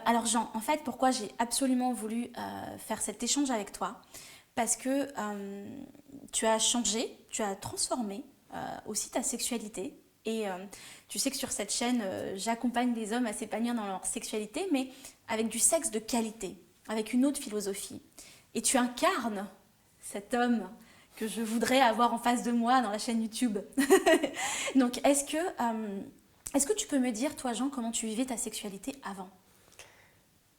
Alors Jean, en fait, pourquoi j'ai absolument voulu faire cet échange avec toi? Parce que tu as changé, tu as transformé aussi ta sexualité. Et tu sais que sur cette chaîne, j'accompagne les hommes à s'épanouir dans leur sexualité, mais avec du sexe de qualité, avec une autre philosophie. Et tu incarnes cet homme que je voudrais avoir en face de moi dans la chaîne YouTube. Donc, est-ce que tu peux me dire, toi Jean, comment tu vivais ta sexualité avant?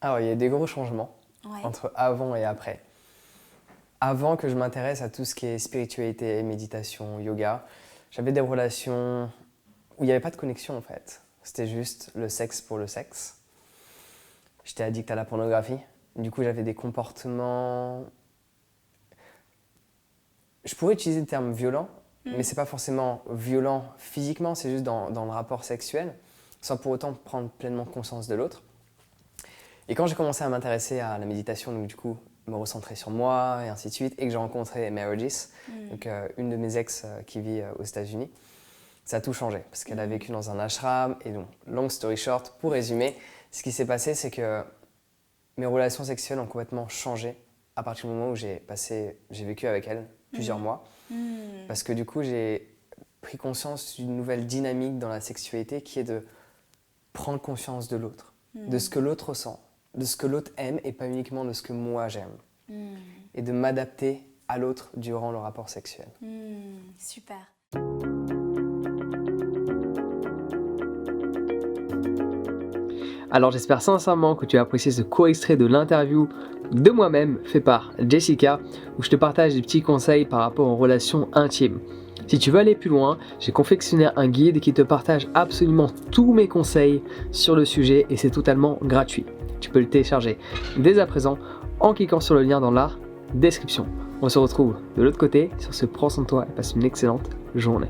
Alors, il y a des gros changements Ouais. entre avant et après. Avant que je m'intéresse à tout ce qui est spiritualité, méditation, yoga, j'avais des relations où il n'y avait pas de connexion en fait. C'était juste le sexe pour le sexe. J'étais addict à la pornographie. Du coup, j'avais des comportements... Je pourrais utiliser le terme violent, mais c'est pas forcément violent physiquement, c'est juste dans le rapport sexuel, sans pour autant prendre pleinement conscience de l'autre. Et quand j'ai commencé à m'intéresser à la méditation, donc du coup, me recentrer sur moi et ainsi de suite, et que j'ai rencontré Marigis, donc une de mes ex qui vit aux États-Unis, ça a tout changé parce qu'elle a vécu dans un ashram. Et donc, long story short, pour résumer, ce qui s'est passé, c'est que mes relations sexuelles ont complètement changé à partir du moment où j'ai vécu avec elle plusieurs mois. Parce que du coup, j'ai pris conscience d'une nouvelle dynamique dans la sexualité qui est de prendre conscience de l'autre, de ce que l'autre ressent, de ce que l'autre aime et pas uniquement de ce que moi j'aime. Et de m'adapter à l'autre durant le rapport sexuel. Super. Alors j'espère sincèrement que tu as apprécié ce court extrait de l'interview de moi-même fait par Jessica, où je te partage des petits conseils par rapport aux relations intimes. Si tu veux aller plus loin, j'ai confectionné un guide qui te partage absolument tous mes conseils sur le sujet et c'est totalement gratuit. Tu peux le télécharger dès à présent en cliquant sur le lien dans la description. On se retrouve de l'autre côté. Sur ce, prends soin de toi et passe une excellente journée.